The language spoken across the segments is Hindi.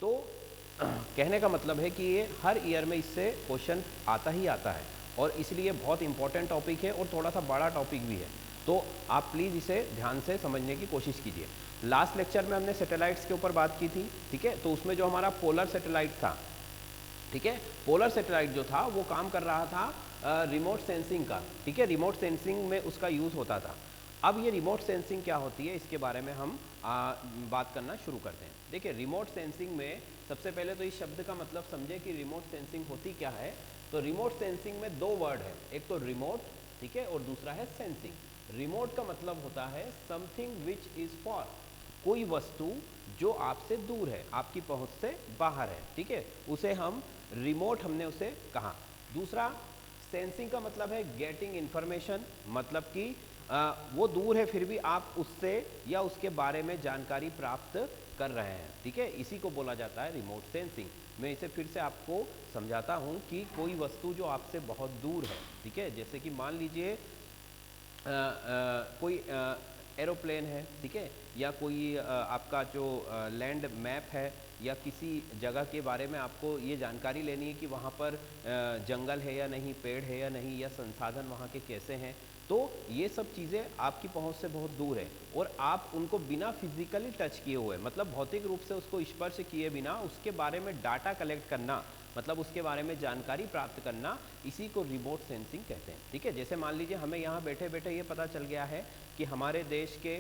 तो कहने का मतलब है कि ये हर ईयर में इससे क्वेश्चन आता ही आता है और इसलिए बहुत इंपॉर्टेंट टॉपिक है और थोड़ा सा बड़ा टॉपिक भी है, तो आप प्लीज़ इसे ध्यान से समझने की कोशिश कीजिए। लास्ट लेक्चर में हमने सैटेलाइट्स के ऊपर बात की थी, ठीक है, तो उसमें जो हमारा पोलर सैटेलाइट था, ठीक है, पोलर सैटेलाइट जो था वो काम कर रहा था रिमोट सेंसिंग का, ठीक है, रिमोट सेंसिंग में उसका यूज़ होता था। अब ये रिमोट सेंसिंग क्या होती है इसके बारे में हम बात करना शुरू करते हैं। देखिए रिमोट सेंसिंग में सबसे पहले तो इस शब्द का मतलब समझे कि रिमोट सेंसिंग होती क्या है। तो रिमोट सेंसिंग में दो वर्ड है, एक तो रिमोट, ठीक है, और दूसरा है सेंसिंग। रिमोट का मतलब होता है समथिंग विच इज फॉर, कोई वस्तु जो आपसे दूर है, आपकी पहुंच से बाहर है, ठीक है, उसे हम रिमोट हमने उसे कहा। दूसरा सेंसिंग का मतलब है गेटिंग इंफॉर्मेशन, मतलब कि वो दूर है फिर भी आप उससे या उसके बारे में जानकारी प्राप्त कर रहे हैं, ठीक है, इसी को बोला जाता है रिमोट सेंसिंग। मैं इसे फिर से आपको समझाता हूं कि कोई वस्तु जो आपसे बहुत दूर है, ठीक है, जैसे कि मान लीजिए कोई एरोप्लेन है, ठीक है, या कोई आपका जो लैंड मैप है, या किसी जगह के बारे में आपको ये जानकारी लेनी है कि वहाँ पर जंगल है या नहीं, पेड़ है या नहीं, या संसाधन वहाँ के कैसे हैं, तो ये सब चीज़ें आपकी पहुँच से बहुत दूर है और आप उनको बिना फिजिकली टच किए हुए, मतलब भौतिक रूप से उसको स्पर्श किए बिना उसके बारे में डाटा कलेक्ट करना, मतलब उसके बारे में जानकारी प्राप्त करना, इसी को रिमोट सेंसिंग कहते हैं, ठीक है। जैसे मान लीजिए हमें यहाँ बैठे बैठे ये पता चल गया है कि हमारे देश के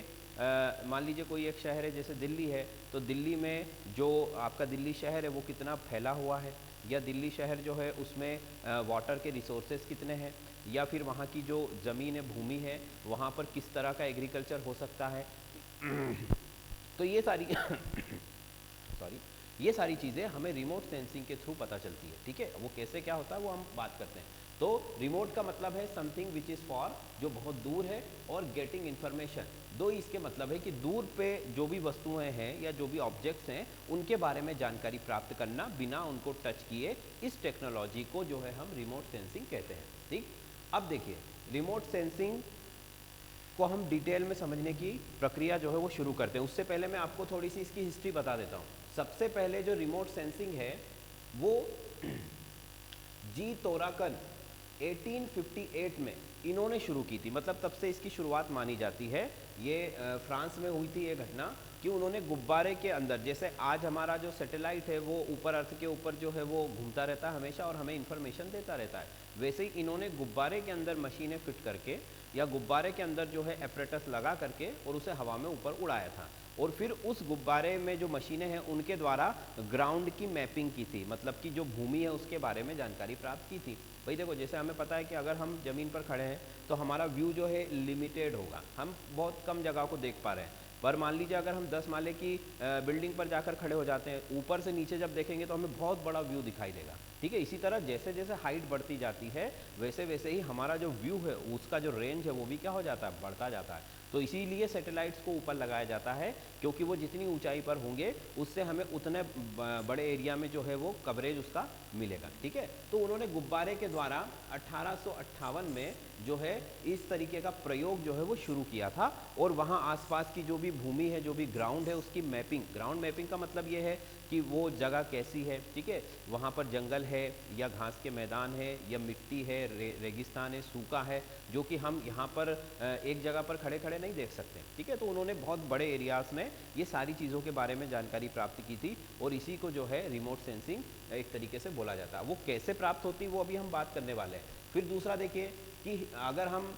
मान लीजिए कोई एक शहर है जैसे दिल्ली है, तो दिल्ली में जो आपका दिल्ली शहर है वो कितना फैला हुआ है, या दिल्ली शहर जो है उसमें वाटर के रिसोर्सेज कितने हैं, या फिर वहाँ की जो ज़मीन है, भूमि है, वहाँ पर किस तरह का एग्रीकल्चर हो सकता है। तो ये सारी सॉरी, ये सारी चीज़ें हमें रिमोट सेंसिंग के थ्रू पता चलती है, ठीक है। वो कैसे क्या होता है वो हम बात करते हैं। तो रिमोट का मतलब है समथिंग विच इज़ फॉर, जो बहुत दूर है, और गेटिंग इन्फॉर्मेशन, दो इसके मतलब है कि दूर पे जो भी वस्तुएं हैं या जो भी ऑब्जेक्ट्स हैं उनके बारे में जानकारी प्राप्त करना बिना उनको टच किए, इस टेक्नोलॉजी को जो है हम रिमोट सेंसिंग कहते हैं, ठीक। अब देखिए रिमोट सेंसिंग को हम डिटेल में समझने की प्रक्रिया जो है वो शुरू करते हैं। उससे पहले मैं आपको थोड़ी सी इसकी हिस्ट्री बता देता हूँ। सबसे पहले जो रिमोट सेंसिंग है वो जी तोराकन 1858 में इन्होंने शुरू की थी, मतलब तब से इसकी शुरुआत मानी जाती है। ये फ्रांस में हुई थी ये घटना कि उन्होंने गुब्बारे के अंदर, जैसे आज हमारा जो सैटेलाइट है वो ऊपर अर्थ के ऊपर जो है वो घूमता रहता है हमेशा और हमें इन्फॉर्मेशन देता रहता है, वैसे ही इन्होंने गुब्बारे के अंदर मशीनें फिट करके या गुब्बारे के अंदर जो है एपरेटस लगा करके और उसे हवा में ऊपर उड़ाया था, और फिर उस गुब्बारे में जो मशीनें हैं उनके द्वारा ग्राउंड की मैपिंग की थी, मतलब कि जो भूमि है उसके बारे में जानकारी प्राप्त की थी। भाई देखो, जैसे हमें पता है कि अगर हम ज़मीन पर खड़े हैं तो हमारा व्यू जो है लिमिटेड होगा, हम बहुत कम जगह को देख पा रहे हैं, पर मान लीजिए अगर हम 10 माले की बिल्डिंग पर जाकर खड़े हो जाते हैं, ऊपर से नीचे जब देखेंगे तो हमें बहुत बड़ा व्यू दिखाई देगा, ठीक है। इसी तरह जैसे जैसे हाइट बढ़ती जाती है वैसे वैसे ही हमारा जो व्यू है उसका जो रेंज है वो भी क्या हो जाता है, बढ़ता जाता है। तो इसीलिए सैटेलाइट्स को ऊपर लगाया जाता है, क्योंकि वो जितनी ऊंचाई पर होंगे उससे हमें उतने बड़े एरिया में जो है वो कवरेज उसका मिलेगा, ठीक है। तो उन्होंने गुब्बारे के द्वारा 1858 में जो है इस तरीके का प्रयोग जो है वो शुरू किया था, और वहाँ आसपास की जो भी भूमि है, जो भी ग्राउंड है, उसकी मैपिंग, ग्राउंड मैपिंग का मतलब ये है कि वो जगह कैसी है, ठीक है, वहाँ पर जंगल है या घास के मैदान है या मिट्टी है, रेगिस्तान है, सूखा है, जो कि हम यहाँ पर एक जगह पर खड़े खड़े नहीं देख सकते, ठीक है। तो उन्होंने बहुत बड़े एरियाज़ में ये सारी चीज़ों के बारे में जानकारी प्राप्त की थी, और इसी को जो है रिमोट सेंसिंग एक तरीके से बोला जाता है। वो कैसे प्राप्त होती वो अभी हम बात करने वाले हैं। फिर दूसरा देखिए कि अगर हम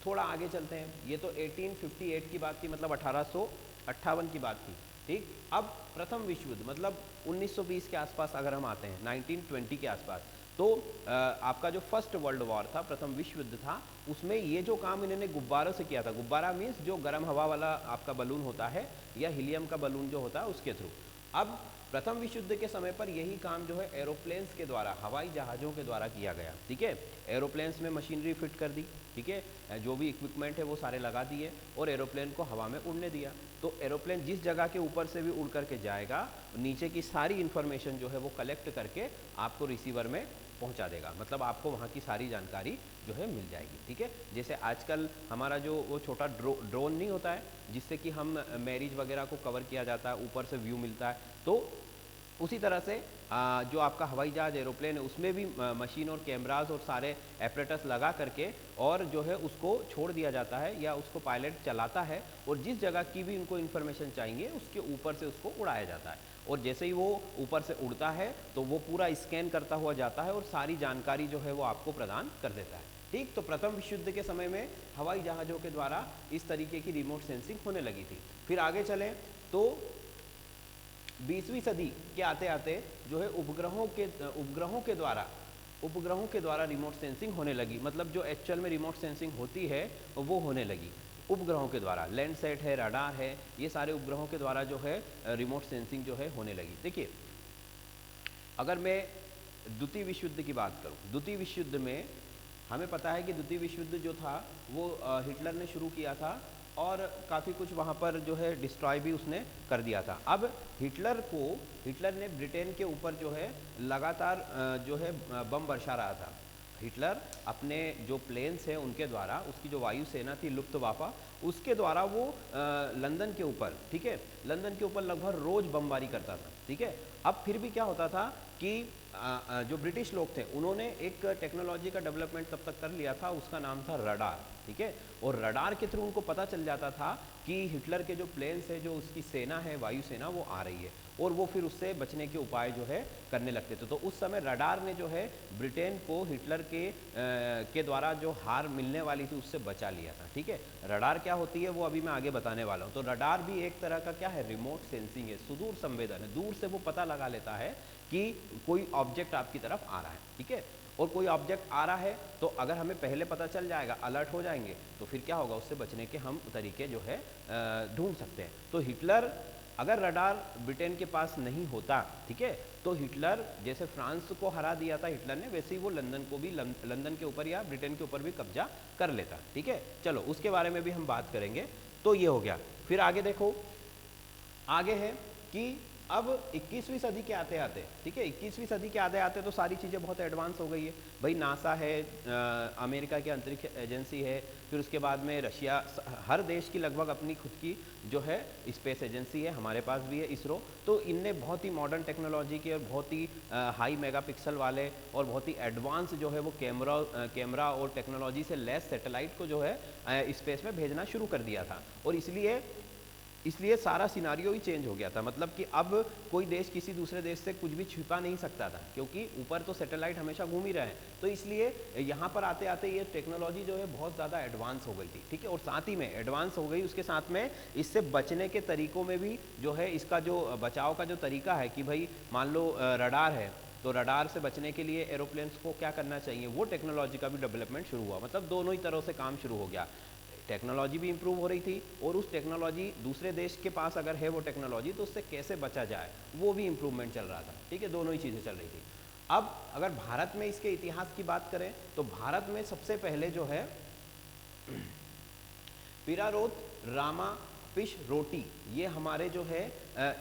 थोड़ा आगे चलते हैं, ये तो 1858 की बात थी, मतलब 1858 की बात थी, ठीक। अब प्रथम विश्व युद्ध, मतलब 1920 के आसपास अगर हम आते हैं, 1920 के आसपास, तो आपका जो फर्स्ट वर्ल्ड वॉर था, प्रथम विश्व युद्ध था, उसमें ये जो काम इन्होंने गुब्बारों से किया था, गुब्बारा मीन्स जो गर्म हवा वाला आपका बलून होता है या हीलियम का बलून जो होता है उसके थ्रू। अब प्रथम विश्व युद्ध के समय पर यही काम जो है एरोप्लेन्स के द्वारा, हवाई जहाज़ों के द्वारा किया गया, ठीक है। एरोप्लेन्स में मशीनरी फिट कर दी, ठीक है, जो भी इक्विपमेंट है वो सारे लगा दिए और एरोप्लेन को हवा में उड़ने दिया। तो एरोप्लेन जिस जगह के ऊपर से भी उड़ करके जाएगा, नीचे की सारी इन्फॉर्मेशन जो है वो कलेक्ट करके आपको रिसीवर में पहुंचा देगा, मतलब आपको वहाँ की सारी जानकारी जो है मिल जाएगी, ठीक है। जैसे आजकल हमारा जो वो छोटा ड्रोन नहीं होता है जिससे कि हम मैरिज वगैरह को कवर किया जाता है, ऊपर से व्यू मिलता है, तो उसी तरह से जो आपका हवाई जहाज एरोप्लेन है उसमें भी मशीन और कैमराज और सारे एपरेटस लगा करके और जो है उसको छोड़ दिया जाता है या उसको पायलट चलाता है और जिस जगह की भी उनको इन्फॉर्मेशन चाहिए उसके ऊपर से उसको उड़ाया जाता है और जैसे ही वो ऊपर से उड़ता है तो वो पूरा स्कैन करता हुआ जाता है और सारी जानकारी जो है वो आपको प्रदान कर देता है। ठीक, तो प्रथम विश्व युद्ध के समय में हवाई जहाज़ों के द्वारा इस तरीके की रिमोट सेंसिंग होने लगी थी। फिर आगे चलें तो 20वीं सदी के आते आते जो है उपग्रहों के द्वारा रिमोट सेंसिंग होने लगी। मतलब जो एक्चुअल में रिमोट सेंसिंग होती है वो होने लगी उपग्रहों के द्वारा। लैंडसैट है, रडार है, ये सारे उपग्रहों के द्वारा जो है रिमोट सेंसिंग जो है होने लगी। देखिए, अगर मैं द्वितीय विश्व युद्ध की बात करूं, द्वितीय विश्व युद्ध में हमें पता है कि द्वितीय विश्व युद्ध जो था वो हिटलर ने शुरू किया था और काफ़ी कुछ वहाँ पर जो है डिस्ट्रॉय भी उसने कर दिया था। अब हिटलर ने ब्रिटेन के ऊपर जो है लगातार जो है बम बरसा रहा था। हिटलर अपने जो प्लेन्स हैं उनके द्वारा, उसकी जो वायुसेना थी लुफ्तवाफा, उसके द्वारा वो लंदन के ऊपर, ठीक है, लंदन के ऊपर लगभग रोज बमबारी करता था। ठीक है, अब फिर भी क्या होता था कि जो ब्रिटिश लोग थे उन्होंने एक टेक्नोलॉजी का डेवलपमेंट तब तक कर लिया था, उसका नाम था रडार। ठीक है, और रडार के थ्रू उनको पता चल जाता था कि हिटलर के जो प्लेन्स है, जो उसकी सेना है, वायुसेना, वो आ रही है और वो फिर उससे बचने के उपाय जो है करने लगते थे। तो उस समय रडार ने जो है ब्रिटेन को हिटलर के द्वारा जो हार मिलने वाली थी उससे बचा लिया था। ठीक है, रडार क्या होती है वो अभी मैं आगे बताने वाला हूँ। तो रडार भी एक तरह का क्या है, रिमोट सेंसिंग है, सुदूर संवेदन है। दूर से वो पता लगा लेता है कि कोई ऑब्जेक्ट आपकी तरफ आ रहा है। ठीक है, और कोई ऑब्जेक्ट आ रहा है तो अगर हमें पहले पता चल जाएगा, अलर्ट हो जाएंगे, तो फिर क्या होगा, उससे बचने के हम तरीके जो है ढूंढ सकते हैं। तो हिटलर, अगर रडार ब्रिटेन के पास नहीं होता, ठीक है, तो हिटलर जैसे फ्रांस को हरा दिया था हिटलर ने, वैसे ही वो लंदन को भी, लंदन के ऊपर या ब्रिटेन के ऊपर भी कब्जा कर लेता। ठीक है, चलो उसके बारे में भी हम बात करेंगे। तो ये हो गया। फिर आगे देखो, आगे है कि अब 21वीं सदी के आते आते, ठीक है, 21वीं सदी के आते आते तो सारी चीज़ें बहुत एडवांस हो गई है भाई। नासा है, अमेरिका की अंतरिक्ष एजेंसी है, फिर उसके बाद में रशिया, हर देश की लगभग अपनी खुद की जो है स्पेस एजेंसी है, हमारे पास भी है इसरो। तो इनने बहुत ही मॉडर्न टेक्नोलॉजी के और बहुत ही हाई मेगापिक्सल वाले और बहुत ही एडवांस जो है वो कैमरा और टेक्नोलॉजी से लेस सैटेलाइट को जो है स्पेस में भेजना शुरू कर दिया था। और इसलिए सारा सिनारियो ही चेंज हो गया था। मतलब कि अब कोई देश किसी दूसरे देश से कुछ भी छिपा नहीं सकता था, क्योंकि ऊपर तो सैटेलाइट हमेशा घूम ही रहे हैं। तो इसलिए यहाँ पर आते आते ये टेक्नोलॉजी जो है बहुत ज़्यादा एडवांस हो गई थी। ठीक है, और साथ ही में एडवांस हो गई, उसके साथ में इससे बचने के तरीकों में भी जो है, इसका जो बचाव का जो तरीका है कि भाई मान लो रडार है, तो रडार से बचने के लिए एरोप्लेन्स को क्या करना चाहिए, वो टेक्नोलॉजी का भी डेवलपमेंट शुरू हुआ। मतलब दोनों ही तरह से काम शुरू हो गया। टेक्नोलॉजी भी इंप्रूव हो रही थी और उस टेक्नोलॉजी, दूसरे देश के पास अगर है वो टेक्नोलॉजी, तो उससे कैसे बचा जाए वो भी इंप्रूवमेंट चल रहा था। ठीक है, दोनों ही चीज़ें चल रही थी। अब अगर भारत में इसके इतिहास की बात करें तो भारत में सबसे पहले जो है पिरारोत रामापिश रोटी, ये हमारे जो है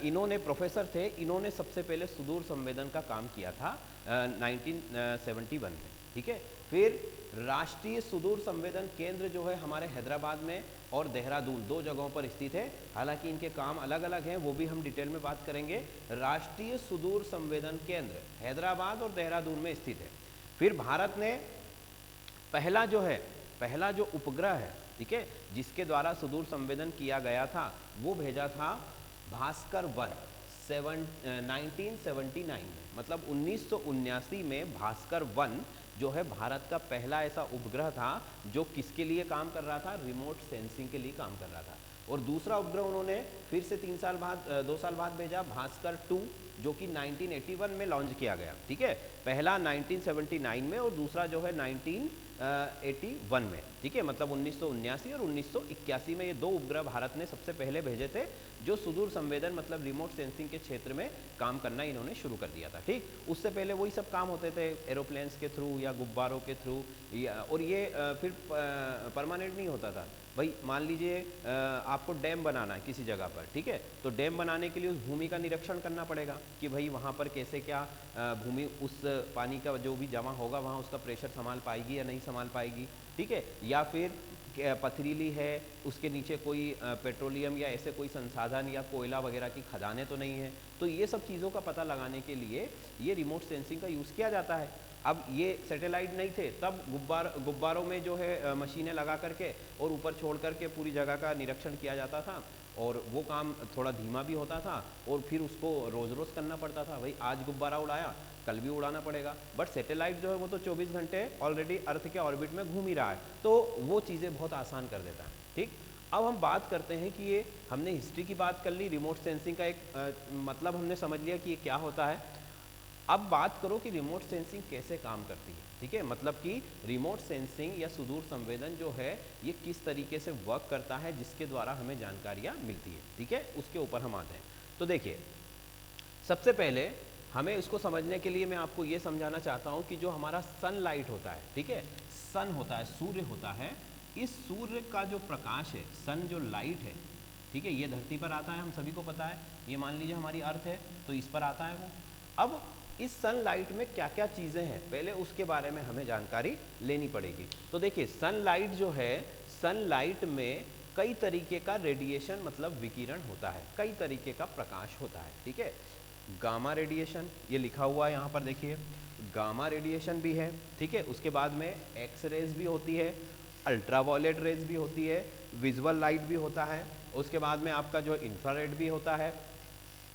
इन्होंने प्रोफेसर थे, इन्होंने सबसे पहले सुदूर संवेदन का काम किया था 1971 में। ठीक है, फिर राष्ट्रीय सुदूर संवेदन केंद्र जो है हमारे हैदराबाद में और देहरादून, दो जगहों पर स्थित है। हालांकि इनके काम अलग अलग हैं, वो भी हम डिटेल में बात करेंगे। राष्ट्रीय सुदूर संवेदन केंद्र हैदराबाद और देहरादून में स्थित है। फिर भारत ने पहला जो उपग्रह है, ठीक है, जिसके द्वारा सुदूर संवेदन किया गया था, वो भेजा था भास्कर 1 1979 में। मतलब 1979 में भास्कर 1 जो है भारत का पहला ऐसा उपग्रह था जो किसके लिए काम कर रहा था, रिमोट सेंसिंग के लिए काम कर रहा था। और दूसरा उपग्रह उन्होंने फिर से 2 साल बाद भेजा, भास्कर 2, जो कि 1981 में लॉन्च किया गया। ठीक है, पहला 1979 में और दूसरा जो है 1981 में। ठीक है, मतलब 1979 और 1981 में ये दो उपग्रह भारत ने सबसे पहले भेजे थे, जो सुदूर संवेदन मतलब रिमोट सेंसिंग के क्षेत्र में काम करना इन्होंने शुरू कर दिया था। ठीक, उससे पहले वही सब काम होते थे एरोप्लेन्स के थ्रू या गुब्बारों के थ्रू, और ये फिर परमानेंट नहीं होता था भाई। मान लीजिए आपको डैम बनाना है किसी जगह पर, ठीक है, तो डैम बनाने के लिए उस भूमि का निरीक्षण करना पड़ेगा कि भाई वहाँ पर कैसे क्या भूमि उस पानी का जो भी जमा होगा वहाँ उसका प्रेशर संभाल पाएगी या नहीं संभाल पाएगी। ठीक है, या फिर पथरीली है, उसके नीचे कोई पेट्रोलियम या ऐसे कोई संसाधन या कोयला वगैरह की खदानें तो नहीं है। तो ये सब चीज़ों का पता लगाने के लिए ये रिमोट सेंसिंग का यूज़ किया जाता है। अब ये सैटेलाइट नहीं थे तब गुब्बारों में जो है मशीनें लगा करके और ऊपर छोड़ करके पूरी जगह का निरीक्षण किया जाता था, और वो काम थोड़ा धीमा भी होता था और फिर उसको रोज़ रोज़ करना पड़ता था। भाई आज गुब्बारा उड़ाया, कल भी उड़ाना पड़ेगा। बट सैटेलाइट जो है वो तो 24 घंटे ऑलरेडी अर्थ के ऑर्बिट में घूम ही रहा है, तो वो चीज़ें बहुत आसान कर देता है। ठीक, अब हम बात करते हैं कि ये हमने हिस्ट्री की बात कर ली, रिमोट सेंसिंग का एक मतलब हमने समझ लिया कि ये क्या होता है। अब बात करो कि रिमोट सेंसिंग कैसे काम करती है। ठीक है, मतलब कि रिमोट सेंसिंग या सुदूर संवेदन जो है ये किस तरीके से वर्क करता है, जिसके द्वारा हमें जानकारियाँ मिलती है। ठीक है, उसके ऊपर हम आते हैं। तो देखिए, सबसे पहले हमें इसको समझने के लिए मैं आपको ये समझाना चाहता हूँ कि जो हमारा सनलाइट होता है, ठीक है, सन होता है, सूर्य होता है, इस सूर्य का जो प्रकाश है, सन जो लाइट है, ठीक है, ये धरती पर आता है, हम सभी को पता है। ये मान लीजिए हमारी अर्थ है तो इस पर आता है वो। अब इस सनलाइट में क्या क्या चीज़ें हैं, पहले उसके बारे में हमें जानकारी लेनी पड़ेगी। तो देखिए, सनलाइट जो है, सनलाइट में कई तरीके का रेडिएशन मतलब विकिरण होता है, कई तरीके का प्रकाश होता है। ठीक है, गामा रेडिएशन ये लिखा हुआ है यहाँ पर, देखिए गामा रेडिएशन भी है। ठीक है, उसके बाद में एक्स रेज भी होती है, अल्ट्रावायलेट रेज भी होती है, विजुअल लाइट भी होता है, उसके बाद में आपका जो इंफ्रारेड भी होता है।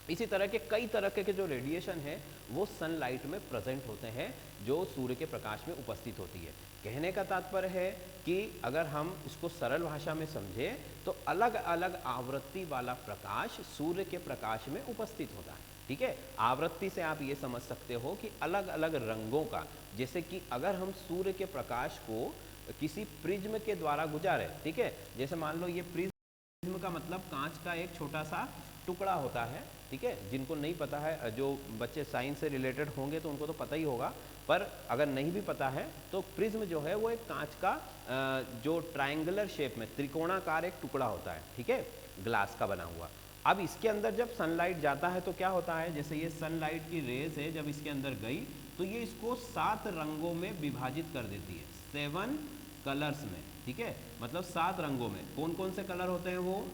इसी तरह के कई तरह के जो रेडिएशन है वो सनलाइट में प्रेजेंट होते हैं, जो सूर्य के प्रकाश में उपस्थित होती है। कहने का तात्पर्य है कि अगर हम इसको सरल भाषा में समझें तो अलग अलग आवृत्ति वाला प्रकाश सूर्य के प्रकाश में उपस्थित होता है। ठीक है, आवृत्ति से आप ये समझ सकते हो कि अलग अलग रंगों का, जैसे कि अगर हम सूर्य के प्रकाश को किसी प्रिज्म के द्वारा गुजारे, ठीक है, जैसे मान लो ये प्रिज्म का मतलब कांच का एक छोटा सा टुकड़ा होता है। ठीक है, जिनको नहीं पता है, जो बच्चे साइंस से रिलेटेड होंगे तो उनको तो पता ही होगा, पर अगर नहीं भी पता है तो प्रिज्म जो है वो एक कांच का जो ट्रायंगुलर शेप में त्रिकोणाकार एक टुकड़ा होता है। ठीक है, ग्लास का बना हुआ। अब इसके अंदर जब सनलाइट जाता है तो क्या होता है, जैसे ये सनलाइट की रेज है, जब इसके अंदर गई तो ये इसको 7 रंगों में विभाजित कर देती है, 7 कलर्स में। ठीक है, मतलब 7 रंगों में। कौन कौन से कलर होते हैं वो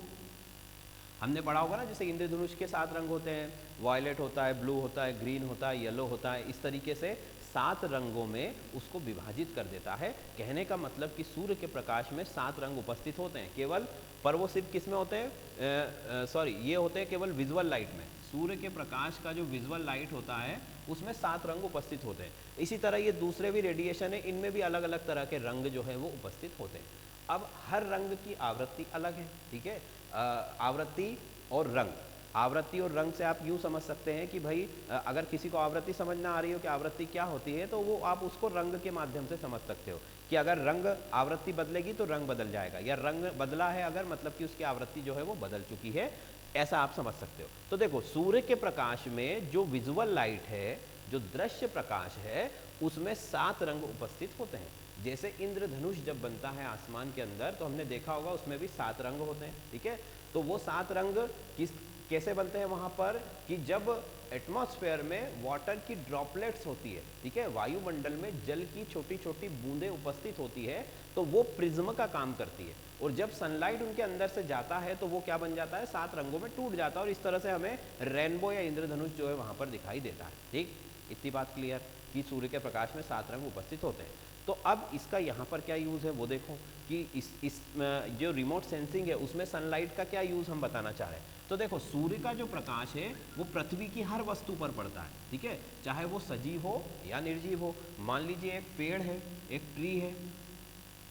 हमने पढ़ा होगा ना, जैसे इंद्रधनुष के 7 रंग होते हैं, वायलेट होता है, ब्लू होता है, ग्रीन होता है, येलो होता है। इस तरीके से 7 रंगों में उसको विभाजित कर देता है। कहने का मतलब कि सूर्य के प्रकाश में 7 रंग उपस्थित होते हैं केवल, पर वो सिर्फ किस में होते हैं, सॉरी, ये होते हैं केवल विजुअल लाइट में। सूर्य के प्रकाश का जो विजुअल लाइट होता है उसमें 7 रंग उपस्थित होते हैं। इसी तरह ये दूसरे भी रेडिएशन है, इनमें भी अलग अलग तरह के रंग जो है वो उपस्थित होते हैं। अब हर रंग की आवृत्ति अलग है। ठीक है, आवृत्ति और रंग, आवृत्ति और रंग से आप यूँ समझ सकते हैं कि भाई अगर किसी को आवृत्ति समझ ना आ रही हो कि आवृत्ति क्या होती है, तो वो आप उसको रंग के माध्यम से समझ सकते हो कि अगर रंग आवृत्ति बदलेगी तो रंग बदल जाएगा, या रंग बदला है अगर, मतलब कि उसकी आवृत्ति जो है वो बदल चुकी है, ऐसा आप समझ सकते हो। तो देखो, सूर्य के प्रकाश में जो विजुअल लाइट है, जो दृश्य प्रकाश है, उसमें 7 रंग उपस्थित होते हैं। जैसे इंद्रधनुष जब बनता है आसमान के अंदर तो हमने देखा होगा उसमें भी 7 रंग होते हैं। ठीक है, तो वो 7 रंग कैसे बनते हैं वहां पर, कि जब एटमॉस्फेयर में वाटर की ड्रॉपलेट्स होती है, ठीक है, वायुमंडल में जल की छोटी छोटी बूंदें उपस्थित होती है, तो वो प्रिज्म का काम करती है, और जब सनलाइट उनके अंदर से जाता है तो वो क्या बन जाता है, 7 रंगों में टूट जाता है, और इस तरह से हमें रेनबो या इंद्रधनुष जो है वहां पर दिखाई देता है। ठीक, इतनी बात क्लियर कि सूर्य के प्रकाश में 7 रंग उपस्थित होते हैं। तो अब इसका यहाँ पर क्या यूज़ है वो देखो कि इस जो रिमोट सेंसिंग है उसमें सनलाइट का क्या यूज़ हम बताना चाह रहे हैं। तो देखो, सूर्य का जो प्रकाश है वो पृथ्वी की हर वस्तु पर पड़ता है। ठीक है, चाहे वो सजीव हो या निर्जीव हो। मान लीजिए एक पेड़ है, एक ट्री है,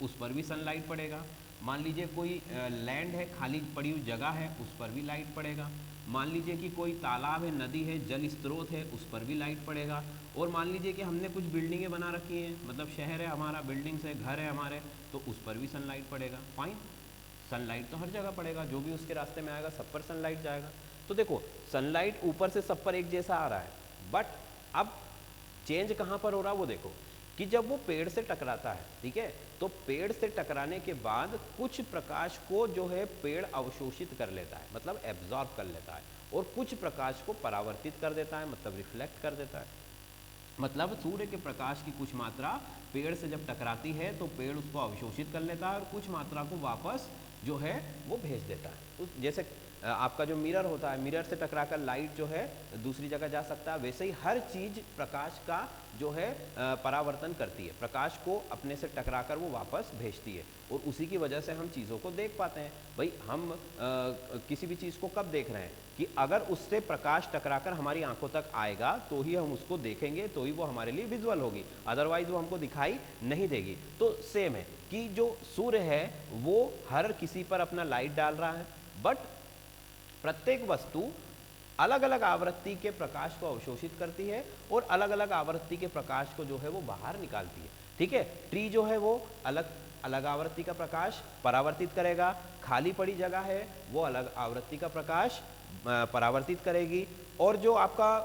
उस पर भी सनलाइट पड़ेगा। मान लीजिए कोई लैंड है, खाली पड़ी हुई जगह है, उस पर भी लाइट पड़ेगा। मान लीजिए कि कोई तालाब है, नदी है, जल स्रोत है, उस पर भी लाइट पड़ेगा। और मान लीजिए कि हमने कुछ बिल्डिंगें बना रखी हैं, मतलब शहर है हमारा, बिल्डिंग्स है, घर है हमारे, तो उस पर भी सनलाइट पड़ेगा। फाइन, सनलाइट तो हर जगह पड़ेगा, जो भी उसके रास्ते में आएगा सब पर सनलाइट जाएगा। तो देखो, सनलाइट ऊपर से सब पर एक जैसा आ रहा है, बट अब चेंज कहाँ पर हो रहा है वो देखो, कि जब वो पेड़ से टकराता है, ठीक है, तो पेड़ से टकराने के बाद कुछ प्रकाश को जो है पेड़ अवशोषित कर लेता है, मतलब एब्जॉर्ब कर लेता है, और कुछ प्रकाश को परावर्तित कर देता है, मतलब रिफ्लेक्ट कर देता है। मतलब सूर्य के प्रकाश की कुछ मात्रा पेड़ से जब टकराती है तो पेड़ उसको अवशोषित कर लेता है और कुछ मात्रा को वापस जो है वो भेज देता है। जैसे आपका जो मिरर होता है, मिरर से टकराकर लाइट जो है दूसरी जगह जा सकता है, वैसे ही हर चीज प्रकाश का जो है परावर्तन करती है, प्रकाश को अपने से टकराकर वो वापस भेजती है और उसी की वजह से हम चीज़ों को देख पाते हैं। भाई हम किसी भी चीज़ को कब देख रहे हैं कि अगर उससे प्रकाश टकराकर हमारी आंखों तक आएगा तो ही हम उसको देखेंगे, तो ही वो हमारे लिए विजुअल होगी, अदरवाइज वो हमको दिखाई नहीं देगी। तो सेम है कि जो सूर्य है वो हर किसी पर अपना लाइट डाल रहा है, बट प्रत्येक वस्तु अलग अलग आवृत्ति के प्रकाश को अवशोषित करती है और अलग अलग आवृत्ति के प्रकाश को जो है वो बाहर निकालती है। ठीक है, ट्री जो है वो अलग अलग आवृत्ति का प्रकाश परावर्तित करेगा, खाली पड़ी जगह है वो अलग आवृत्ति का प्रकाश परावर्तित करेगी, और जो आपका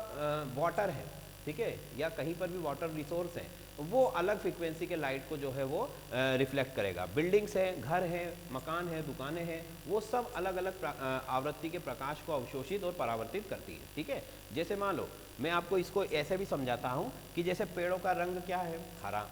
वाटर है, ठीक है, या कहीं पर भी वाटर रिसोर्स है वो अलग फ्रीक्वेंसी के लाइट को जो है वो रिफ्लेक्ट करेगा। बिल्डिंग्स हैं, घर हैं, मकान है, दुकानें हैं, वो सब अलग अलग आवृत्ति के प्रकाश को अवशोषित और परावर्तित करती है। ठीक है, जैसे मान लो मैं आपको इसको ऐसे भी समझाता हूँ कि जैसे पेड़ों का रंग क्या है, हरा।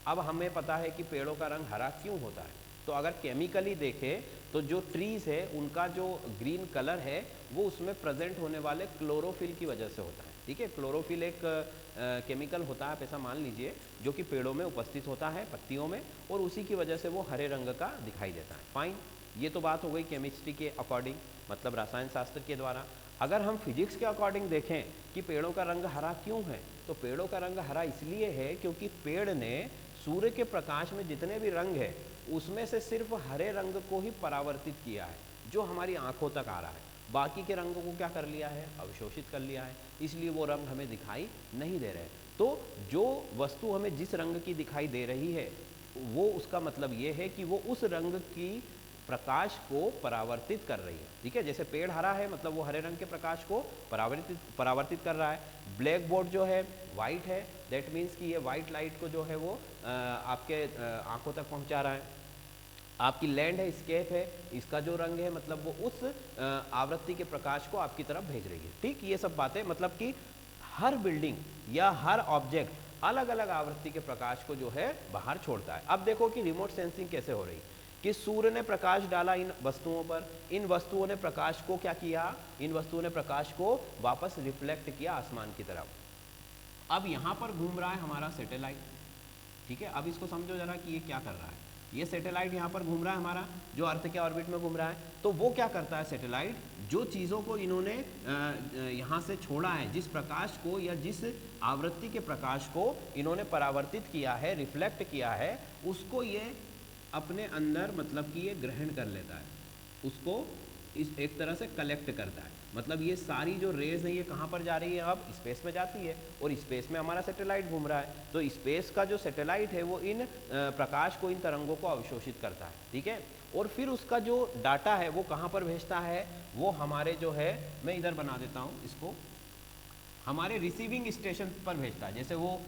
अब हमें पता है कि पेड़ों का रंग हरा क्यों होता है, तो अगर केमिकली देखें तो जो ट्रीज है उनका जो ग्रीन कलर है वो उसमें प्रेजेंट होने वाले क्लोरोफिल की वजह से होता है। ठीक है, क्लोरोफिल एक केमिकल होता है, आप ऐसा मान लीजिए, जो कि पेड़ों में उपस्थित होता है, पत्तियों में, और उसी की वजह से वो हरे रंग का दिखाई देता है। फाइन, ये तो बात हो गई केमिस्ट्री के अकॉर्डिंग, मतलब रसायन शास्त्र के द्वारा। अगर हम फिजिक्स के अकॉर्डिंग देखें कि पेड़ों का रंग हरा क्यों है, तो पेड़ों का रंग हरा इसलिए है क्योंकि पेड़ ने सूर्य के प्रकाश में जितने भी रंग है उसमें से सिर्फ हरे रंग को ही परावर्तित किया है जो हमारी आंखों तक आ रहा है, बाकी के रंगों को क्या कर लिया है, अवशोषित कर लिया है, इसलिए वो रंग हमें दिखाई नहीं दे रहे। तो जो वस्तु हमें जिस रंग की दिखाई दे रही है वो उसका मतलब ये है कि वो उस रंग की प्रकाश को परावर्तित कर रही है। ठीक है, जैसे पेड़ हरा है मतलब वो हरे रंग के प्रकाश को परावर्तित कर रहा है। ब्लैक बोर्ड जो है वाइट है, दैट मीन्स कि ये वाइट लाइट को जो है वो आपके आंखों तक पहुंचा रहा है। आपकी लैंड है, स्केप है, इसका जो रंग है मतलब वो उस आवृत्ति के प्रकाश को आपकी तरफ भेज रही है। ठीक, ये सब बातें मतलब कि हर बिल्डिंग या हर ऑब्जेक्ट अलग अलग आवृत्ति के प्रकाश को जो है बाहर छोड़ता है। अब देखो कि रिमोट सेंसिंग कैसे हो रही, कि सूर्य ने प्रकाश डाला इन वस्तुओं पर, इन वस्तुओं ने प्रकाश को क्या किया, इन वस्तुओं ने प्रकाश को वापस रिफ्लेक्ट किया आसमान की तरफ। अब यहां पर घूम रहा है हमारा सैटेलाइट। ठीक है, अब इसको समझो जरा कि ये क्या कर रहा है। ये सैटेलाइट यहाँ पर घूम रहा है हमारा, जो अर्थ के ऑर्बिट में घूम रहा है। तो वो क्या करता है सैटेलाइट, जो चीज़ों को इन्होंने यहाँ से छोड़ा है, जिस प्रकाश को या जिस आवृत्ति के प्रकाश को इन्होंने परावर्तित किया है, रिफ्लेक्ट किया है, उसको ये अपने अंदर मतलब कि ये ग्रहण कर लेता है, उसको इस एक तरह से कलेक्ट करता है। मतलब ये सारी जो रेज है ये कहाँ पर जा रही है, अब स्पेस में जाती है, और स्पेस में हमारा सैटेलाइट घूम रहा है। तो स्पेस का जो सैटेलाइट है वो इन प्रकाश को, इन तरंगों को अवशोषित करता है। ठीक है, और फिर उसका जो डाटा है वो कहाँ पर भेजता है, वो हमारे जो है, मैं इधर बना देता हूँ इसको, हमारे रिसीविंग स्टेशन पर भेजता है। जैसे वो